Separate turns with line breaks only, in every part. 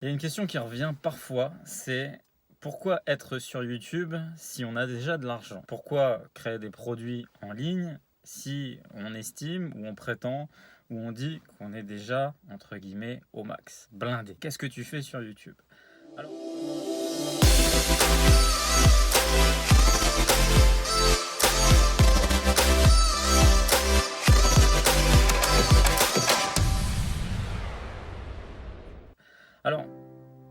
Il y a une question qui revient parfois, c'est pourquoi être sur YouTube si on a déjà de l'argent? Pourquoi créer des produits en ligne si on estime ou on prétend ou on dit qu'on est déjà, entre guillemets, au max, blindé? Qu'est-ce que tu fais sur YouTube? Alors, alors,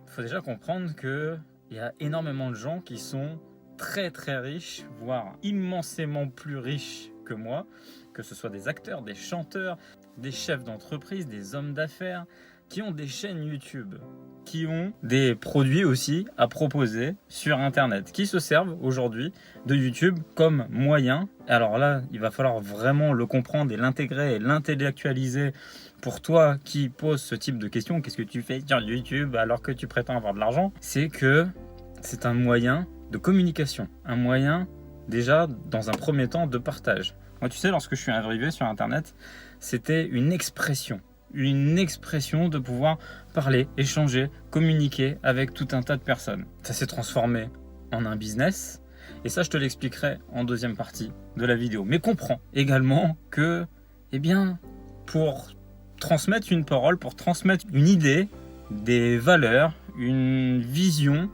faut déjà comprendre qu'il y a énormément de gens qui sont très très riches, voire immensément plus riches que moi, que ce soit des acteurs, des chanteurs, des chefs d'entreprise, des hommes d'affaires, qui ont des chaînes YouTube, qui ont des produits aussi à proposer sur Internet, qui se servent aujourd'hui de YouTube comme moyen. Alors là, il va falloir vraiment le comprendre et l'intégrer et l'intellectualiser pour toi qui poses ce type de questions. Qu'est-ce que tu fais sur YouTube alors que tu prétends avoir de l'argent? C'est que c'est un moyen de communication, un moyen déjà dans un premier temps de partage. Moi, tu sais, lorsque je suis arrivé sur Internet, c'était une expression de pouvoir parler, échanger, communiquer avec tout un tas de personnes. Ça s'est transformé en un business, et ça je te l'expliquerai en deuxième partie de la vidéo. Mais comprends également que, eh bien, pour transmettre une parole, pour transmettre une idée, des valeurs, une vision,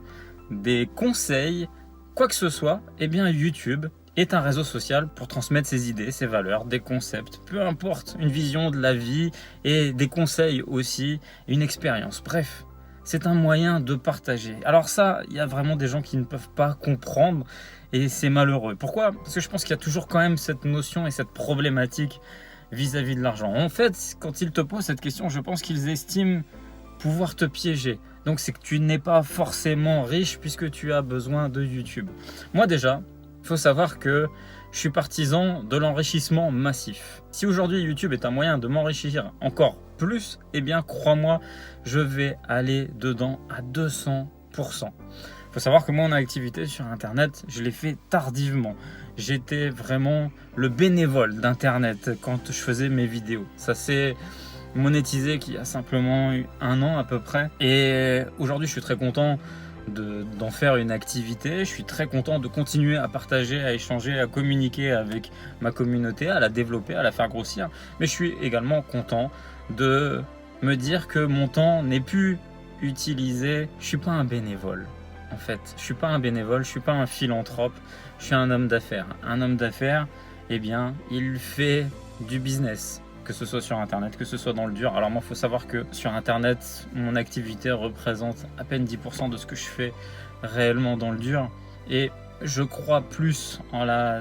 des conseils, quoi que ce soit, eh bien YouTube est un réseau social pour transmettre ses idées, ses valeurs, des concepts, peu importe, une vision de la vie et des conseils aussi, une expérience. Bref, c'est un moyen de partager. Alors ça, il y a vraiment des gens qui ne peuvent pas comprendre et c'est malheureux. Pourquoi? Parce que je pense qu'il y a toujours quand même cette notion et cette problématique vis-à-vis de l'argent. En fait, quand ils te posent cette question, je pense qu'ils estiment pouvoir te piéger. Donc c'est que tu n'es pas forcément riche puisque tu as besoin de YouTube. Moi déjà, il faut savoir que je suis partisan de l'enrichissement massif. Si aujourd'hui YouTube est un moyen de m'enrichir encore plus, eh bien crois-moi, je vais aller dedans à 200%. Il faut savoir que mon activité sur Internet, je l'ai fait tardivement. J'étais vraiment le bénévole d'Internet quand je faisais mes vidéos. Ça s'est monétisé qu'il y a simplement eu 1 an à peu près. Et aujourd'hui, je suis très content d'en faire une activité. Je suis très content de continuer à partager, à échanger, à communiquer avec ma communauté, à la développer, à la faire grossir. Mais je suis également content de me dire que mon temps n'est plus utilisé. Je suis pas un bénévole. En fait, je suis pas un bénévole, je suis pas un philanthrope, je suis un homme d'affaires. Un homme d'affaires, eh bien, il fait du business, que ce soit sur Internet, que ce soit dans le dur. Alors moi, il faut savoir que sur Internet, mon activité représente à peine 10% de ce que je fais réellement dans le dur. Et je crois plus en la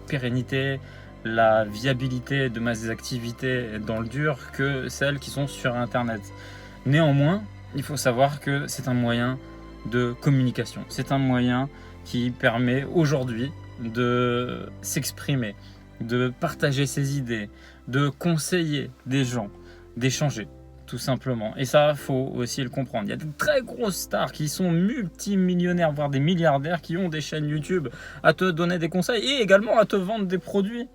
pérennité, la viabilité de mes activités dans le dur que celles qui sont sur Internet. Néanmoins, il faut savoir que c'est un moyen de communication. C'est un moyen qui permet aujourd'hui de s'exprimer, de partager ses idées, de conseiller des gens, d'échanger, tout simplement. Et ça, faut aussi le comprendre. Il y a de très grosses stars qui sont multimillionnaires, voire des milliardaires, qui ont des chaînes YouTube à te donner des conseils et également à te vendre des produits.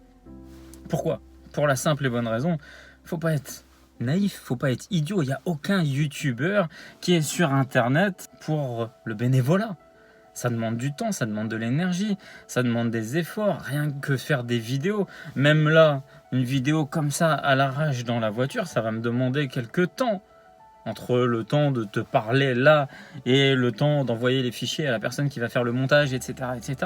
Pourquoi? Pour la simple et bonne raison, faut pas être naïf, faut pas être idiot. Il n'y a aucun YouTuber qui est sur Internet pour le bénévolat. Ça demande du temps, ça demande de l'énergie, ça demande des efforts, rien que faire des vidéos. Même là, une vidéo comme ça à l'arrache dans la voiture, ça va me demander quelques temps. Entre le temps de te parler là et le temps d'envoyer les fichiers à la personne qui va faire le montage, etc., etc.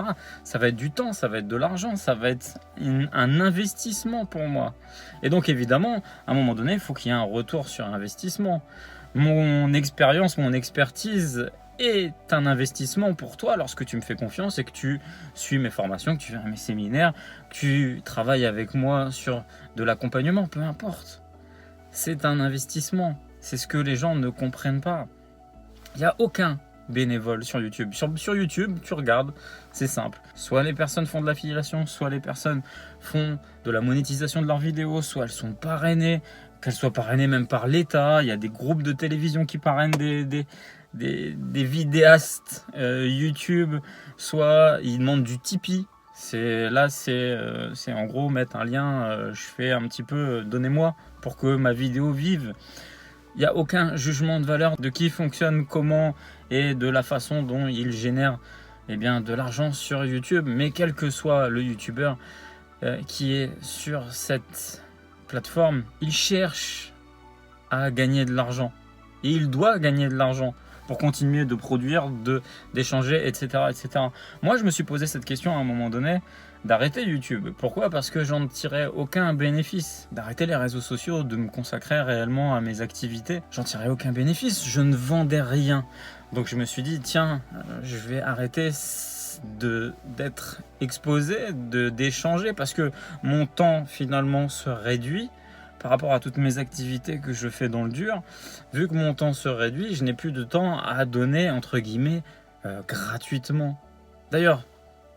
Ça va être du temps, ça va être de l'argent, ça va être un investissement pour moi. Et donc évidemment, à un moment donné, il faut qu'il y ait un retour sur investissement. Mon expérience, mon expertise est un investissement pour toi lorsque tu me fais confiance et que tu suis mes formations, que tu viens à mes séminaires, que tu travailles avec moi sur de l'accompagnement, peu importe. C'est un investissement. C'est ce que les gens ne comprennent pas. Il n'y a aucun bénévole sur YouTube. Sur YouTube, tu regardes, c'est simple. Soit les personnes font de l'affiliation, soit les personnes font de la monétisation de leurs vidéos, soit elles sont parrainées, qu'elles soient parrainées même par l'État. Il y a des groupes de télévision qui parrainent des vidéastes YouTube, soit ils demandent du Tipeee. C'est en gros mettre un lien, je fais un petit peu, donnez-moi pour que ma vidéo vive. Il n'y a aucun jugement de valeur de qui fonctionne comment et de la façon dont il génère de l'argent sur YouTube. Mais quel que soit le YouTuber qui est sur cette plateforme, il cherche à gagner de l'argent. Et il doit gagner de l'argent pour continuer de produire, d'échanger, etc., etc. Moi, je me suis posé cette question à un moment donné d'arrêter YouTube. Pourquoi ? Parce que j'en tirais aucun bénéfice. D'arrêter les réseaux sociaux, de me consacrer réellement à mes activités, j'en tirais aucun bénéfice. Je ne vendais rien. Donc je me suis dit, tiens, je vais arrêter d'être exposé, d'échanger, parce que mon temps finalement se réduit par rapport à toutes mes activités que je fais dans le dur. Vu que mon temps se réduit, je n'ai plus de temps à donner, entre guillemets, gratuitement. D'ailleurs,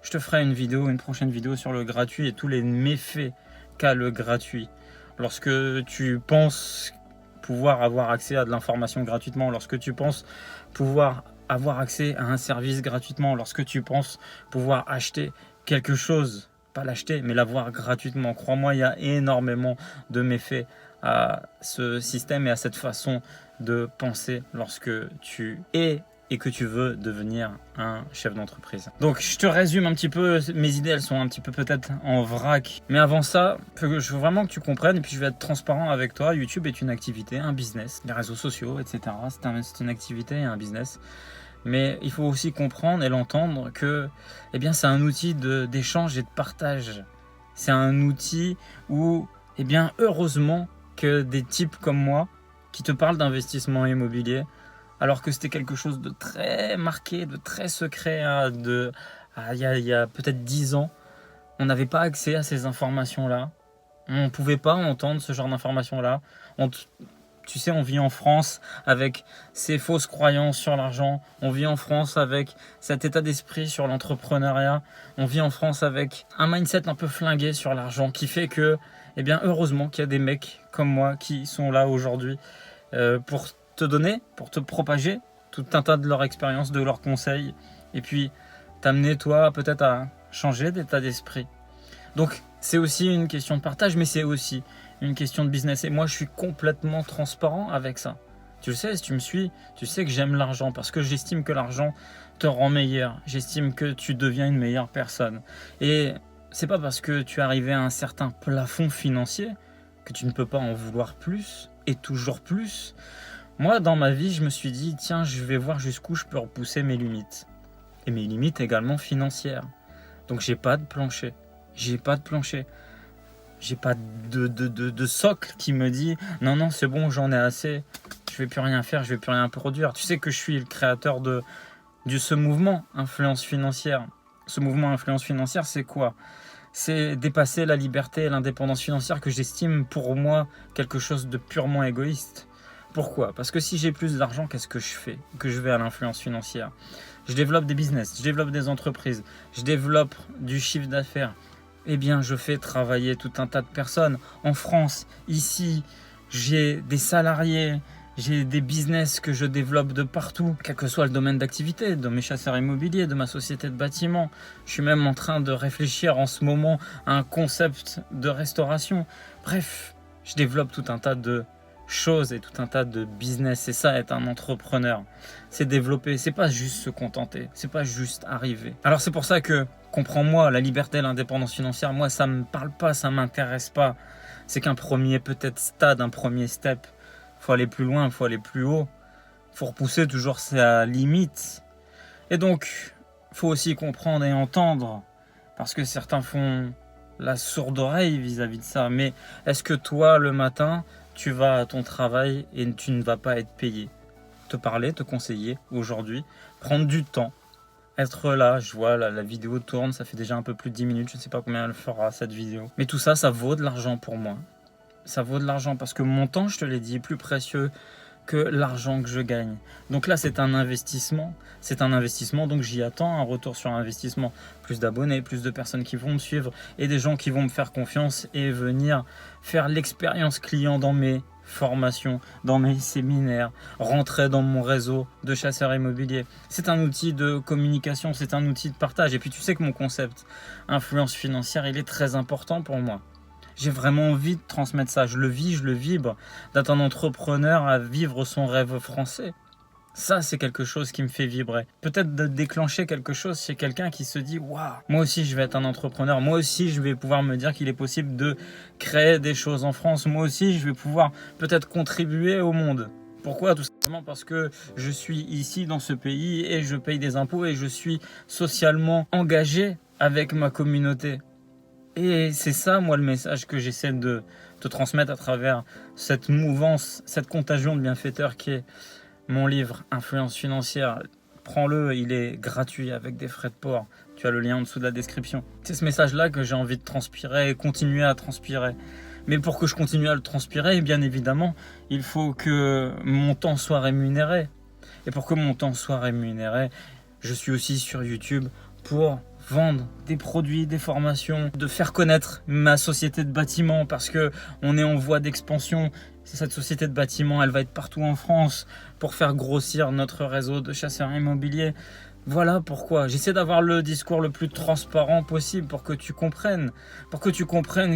je te ferai une prochaine vidéo sur le gratuit et tous les méfaits qu'a le gratuit. Lorsque tu penses pouvoir avoir accès à de l'information gratuitement, lorsque tu penses pouvoir avoir accès à un service gratuitement, lorsque tu penses pouvoir acheter quelque chose, pas l'acheter, mais l'avoir gratuitement. Crois-moi, il y a énormément de méfaits à ce système et à cette façon de penser lorsque tu es et que tu veux devenir un chef d'entreprise. Donc je te résume un petit peu, mes idées elles sont un petit peu peut-être en vrac, mais avant ça, je veux vraiment que tu comprennes et puis je vais être transparent avec toi. YouTube est une activité, un business, les réseaux sociaux, etc. C'est une activité et un business. Mais il faut aussi comprendre et l'entendre que c'est un outil d'échange et de partage. C'est un outil où, heureusement que des types comme moi qui te parlent d'investissement immobilier, alors que c'était quelque chose de très marqué, de très secret, il y a peut-être 10 ans, on n'avait pas accès à ces informations-là. On ne pouvait pas entendre ce genre d'informations-là. Tu sais, on vit en France avec ces fausses croyances sur l'argent. On vit en France avec cet état d'esprit sur l'entrepreneuriat. On vit en France avec un mindset un peu flingué sur l'argent qui fait que, heureusement qu'il y a des mecs comme moi qui sont là aujourd'hui pour te donner, pour te propager tout un tas de leur expérience, de leurs conseils et puis t'amener toi peut-être à changer d'état d'esprit. Donc c'est aussi une question de partage, mais c'est aussi une question de business. Et moi, je suis complètement transparent avec ça. Tu le sais, si tu me suis, tu sais que j'aime l'argent parce que j'estime que l'argent te rend meilleur. J'estime que tu deviens une meilleure personne. Et c'est pas parce que tu es arrivé à un certain plafond financier que tu ne peux pas en vouloir plus et toujours plus. Moi, dans ma vie, je me suis dit, tiens, je vais voir jusqu'où je peux repousser mes limites. Et mes limites également financières. Donc, j'ai pas de plancher. J'ai pas de socle qui me dit non c'est bon, j'en ai assez, je vais plus rien faire, je vais plus rien produire. Tu sais que je suis le créateur de ce mouvement influence financière. Ce mouvement influence financière, c'est quoi ? C'est dépasser la liberté et l'indépendance financière que j'estime pour moi quelque chose de purement égoïste. Pourquoi ? Parce que si j'ai plus d'argent, qu'est-ce que je fais ? Que je vais à l'influence financière. Je développe des business, je développe des entreprises, je développe du chiffre d'affaires. Je fais travailler tout un tas de personnes. En France, ici, j'ai des salariés, j'ai des business que je développe de partout, quel que soit le domaine d'activité, de mes chasseurs immobiliers, de ma société de bâtiment. Je suis même en train de réfléchir en ce moment à un concept de restauration. Bref, je développe tout un tas de choses et tout un tas de business. C'est ça, être un entrepreneur. C'est développer, c'est pas juste se contenter, c'est pas juste arriver. Alors c'est pour ça que, comprends-moi, la liberté et l'indépendance financière, moi ça me parle pas, ça m'intéresse pas. C'est qu'un premier peut-être stade, un premier step. Faut aller plus loin, faut aller plus haut. Faut repousser toujours sa limite. Et donc, faut aussi comprendre et entendre, parce que certains font la sourde oreille vis-à-vis de ça. Mais est-ce que toi, le matin, tu vas à ton travail et tu ne vas pas être payé ? Te parler, te conseiller aujourd'hui, prendre du temps, être là. Je vois la vidéo tourne, ça fait déjà un peu plus de 10 minutes, je ne sais pas combien elle fera cette vidéo. Mais tout ça, ça vaut de l'argent pour moi. Ça vaut de l'argent parce que mon temps, je te l'ai dit, est plus précieux que l'argent que je gagne. Donc là, c'est un investissement. C'est un investissement, donc j'y attends un retour sur investissement. Plus d'abonnés, plus de personnes qui vont me suivre et des gens qui vont me faire confiance et venir faire l'expérience client dans mes formations, dans mes séminaires, rentrer dans mon réseau de chasseurs immobiliers. C'est un outil de communication, c'est un outil de partage. Et puis tu sais que mon concept influence financière, il est très important pour moi. J'ai vraiment envie de transmettre ça. Je le vis, je le vibre, d'être un entrepreneur à vivre son rêve français. Ça, c'est quelque chose qui me fait vibrer. Peut-être de déclencher quelque chose chez quelqu'un qui se dit « Waouh, moi aussi je vais être un entrepreneur. Moi aussi je vais pouvoir me dire qu'il est possible de créer des choses en France. Moi aussi je vais pouvoir peut-être contribuer au monde. » Pourquoi? Tout simplement parce que je suis ici dans ce pays et je paye des impôts et je suis socialement engagé avec ma communauté. Et c'est ça, moi, le message que j'essaie de te transmettre à travers cette mouvance, cette contagion de bienfaiteurs qui est mon livre Influence financière. Prends-le, il est gratuit avec des frais de port. Tu as le lien en dessous de la description. C'est ce message-là que j'ai envie de transpirer et continuer à transpirer. Mais pour que je continue à le transpirer, bien évidemment, il faut que mon temps soit rémunéré. Et pour que mon temps soit rémunéré, je suis aussi sur YouTube pour vendre des produits, des formations, de faire connaître ma société de bâtiment parce que on est en voie d'expansion. Cette société de bâtiment, elle va être partout en France pour faire grossir notre réseau de chasseurs immobiliers. Voilà pourquoi j'essaie d'avoir le discours le plus transparent possible pour que tu comprennes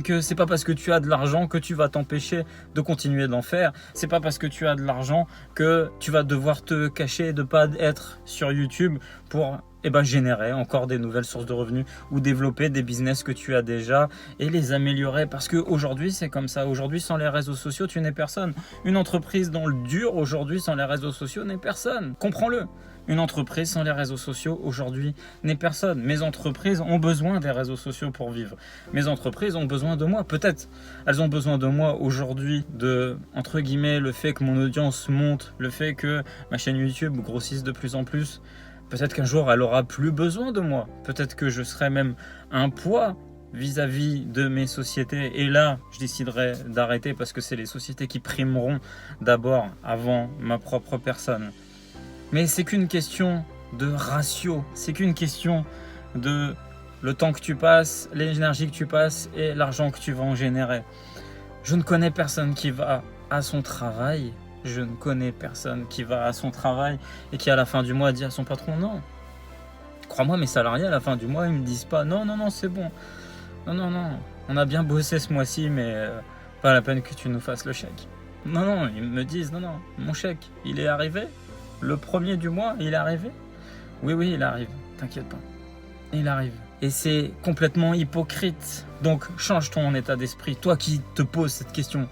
que c'est pas parce que tu as de l'argent que tu vas t'empêcher de continuer d'en faire. C'est pas parce que tu as de l'argent que tu vas devoir te cacher de pas être sur YouTube pour générer encore des nouvelles sources de revenus ou développer des business que tu as déjà et les améliorer parce qu'aujourd'hui c'est comme ça. Aujourd'hui sans les réseaux sociaux tu n'es personne. Une entreprise dans le dur aujourd'hui sans les réseaux sociaux n'est personne. Comprends-le. Une entreprise sans les réseaux sociaux aujourd'hui n'est personne. Mes entreprises ont besoin des réseaux sociaux pour vivre. Mes entreprises ont besoin de moi. Peut-être elles ont besoin de moi aujourd'hui de, entre guillemets, le fait que mon audience monte, le fait que ma chaîne YouTube grossisse de plus en plus. Peut-être qu'un jour, elle aura plus besoin de moi. Peut-être que je serai même un poids vis-à-vis de mes sociétés. Et là, je déciderai d'arrêter parce que c'est les sociétés qui primeront d'abord avant ma propre personne. Mais c'est qu'une question de ratio. C'est qu'une question de le temps que tu passes, l'énergie que tu passes et l'argent que tu vas en générer. Je ne connais personne qui va à son travail. Je ne connais personne qui va à son travail et qui à la fin du mois dit à son patron non. Crois-moi, mes salariés à la fin du mois ils me disent pas non c'est bon. Non, on a bien bossé ce mois-ci mais pas la peine que tu nous fasses le chèque. Non, ils me disent non, mon chèque il est arrivé. Le premier du mois il est arrivé. Oui il arrive, t'inquiète pas. Il arrive. Et c'est complètement hypocrite. Donc change ton état d'esprit. Toi qui te poses cette question.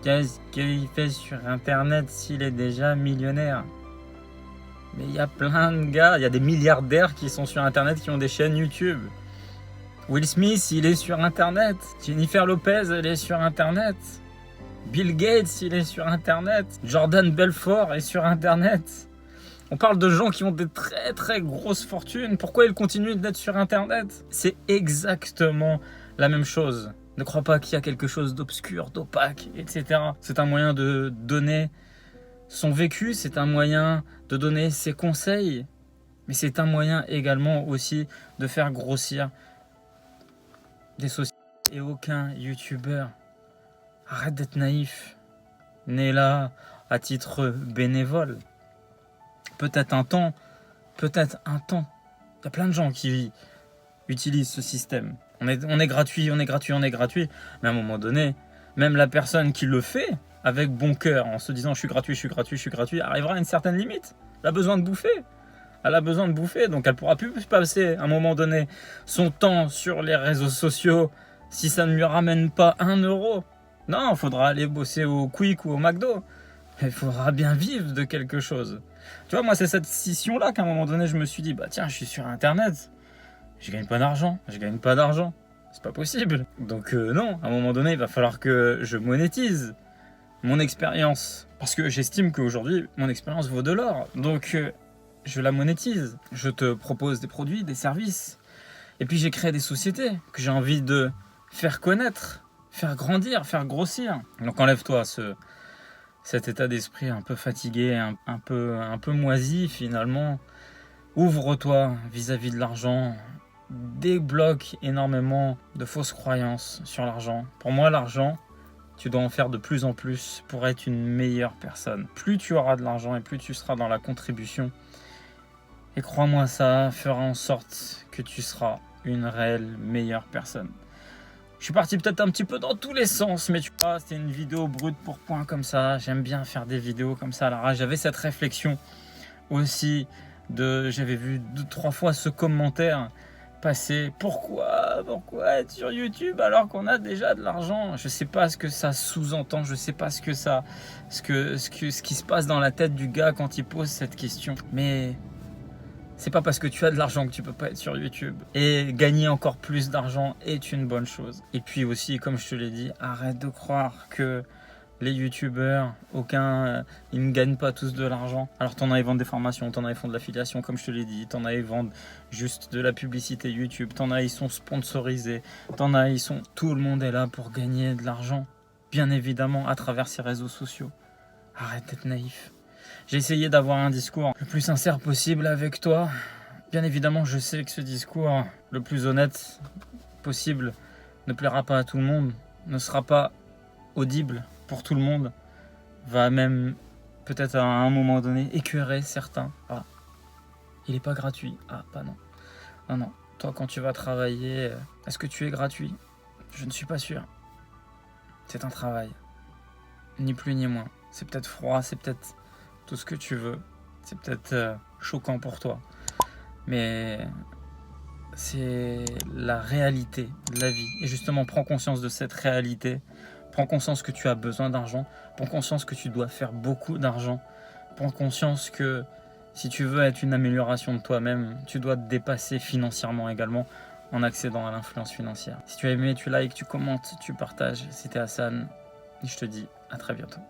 Qu'est-ce qu'il fait sur Internet s'il est déjà millionnaire? Mais il y a plein de gars, il y a des milliardaires qui sont sur Internet, qui ont des chaînes YouTube. Will Smith, il est sur Internet. Jennifer Lopez, elle est sur Internet. Bill Gates, il est sur Internet. Jordan Belfort est sur Internet. On parle de gens qui ont des très très grosses fortunes. Pourquoi ils continuent d'être sur Internet? C'est exactement la même chose. Ne crois pas qu'il y a quelque chose d'obscur, d'opaque, etc. C'est un moyen de donner son vécu, c'est un moyen de donner ses conseils, mais c'est un moyen également aussi de faire grossir des sociétés. Et aucun youtubeur, arrête d'être naïf, n'est là à titre bénévole. Peut-être un temps. Il y a plein de gens qui utilisent ce système. On est gratuit. Mais à un moment donné, même la personne qui le fait avec bon cœur, en se disant je suis gratuit, arrivera à une certaine limite. Elle a besoin de bouffer. Donc elle pourra plus passer à un moment donné son temps sur les réseaux sociaux si ça ne lui ramène pas 1 euro. Non, il faudra aller bosser au Quick ou au McDo. Il faudra bien vivre de quelque chose. Tu vois, moi c'est cette scission-là qu'à un moment donné je me suis dit, bah tiens, je suis sur Internet. Je gagne pas d'argent. C'est pas possible. Donc non, à un moment donné, il va falloir que je monétise mon expérience. Parce que j'estime qu'aujourd'hui, mon expérience vaut de l'or. Donc je la monétise. Je te propose des produits, des services. Et puis j'ai créé des sociétés que j'ai envie de faire connaître, faire grandir, faire grossir. Donc enlève-toi cet état d'esprit un peu fatigué, un peu moisi finalement. Ouvre-toi vis-à-vis de l'argent. Débloque énormément de fausses croyances sur l'argent. Pour moi, l'argent, tu dois en faire de plus en plus pour être une meilleure personne. Plus tu auras de l'argent et plus tu seras dans la contribution. Et crois-moi, ça fera en sorte que tu seras une réelle meilleure personne. Je suis parti peut-être un petit peu dans tous les sens, mais tu vois, c'était une vidéo brute pour point comme ça. J'aime bien faire des vidéos comme ça. Alors j'avais cette réflexion aussi j'avais vu 2-3 fois ce commentaire passer. Pourquoi être sur YouTube alors qu'on a déjà de l'argent? Je sais pas ce que ça sous-entend. Je sais pas ce qui se passe dans la tête du gars quand il pose cette question. Mais c'est pas parce que tu as de l'argent que tu peux pas être sur YouTube. Et gagner encore plus d'argent est une bonne chose. Et puis aussi, comme je te l'ai dit, arrête de croire que les youtubeurs, ils ne gagnent pas tous de l'argent. Alors t'en as, ils vendent des formations, t'en as, ils font de l'affiliation, comme je te l'ai dit, t'en as, ils vendent juste de la publicité YouTube, t'en as, ils sont sponsorisés, t'en as, tout le monde est là pour gagner de l'argent, bien évidemment, à travers ces réseaux sociaux. Arrête d'être naïf. J'ai essayé d'avoir un discours le plus sincère possible avec toi. Bien évidemment, je sais que ce discours le plus honnête possible ne plaira pas à tout le monde, ne sera pas audible pour tout le monde, va même peut-être à un moment donné écœurer certains. Ah, il n'est pas gratuit. Ah, pas non. Non, non. Toi, quand tu vas travailler, est-ce que tu es gratuit? Je ne suis pas sûr. C'est un travail. Ni plus ni moins. C'est peut-être froid, c'est peut-être tout ce que tu veux. C'est peut-être choquant pour toi. Mais c'est la réalité de la vie. Et justement, prends conscience de cette réalité. Prends conscience que tu as besoin d'argent. Prends conscience que tu dois faire beaucoup d'argent. Prends conscience que si tu veux être une amélioration de toi-même, tu dois te dépasser financièrement également en accédant à l'influence financière. Si tu as aimé, tu likes, tu commentes, tu partages. C'était Hassan et je te dis à très bientôt.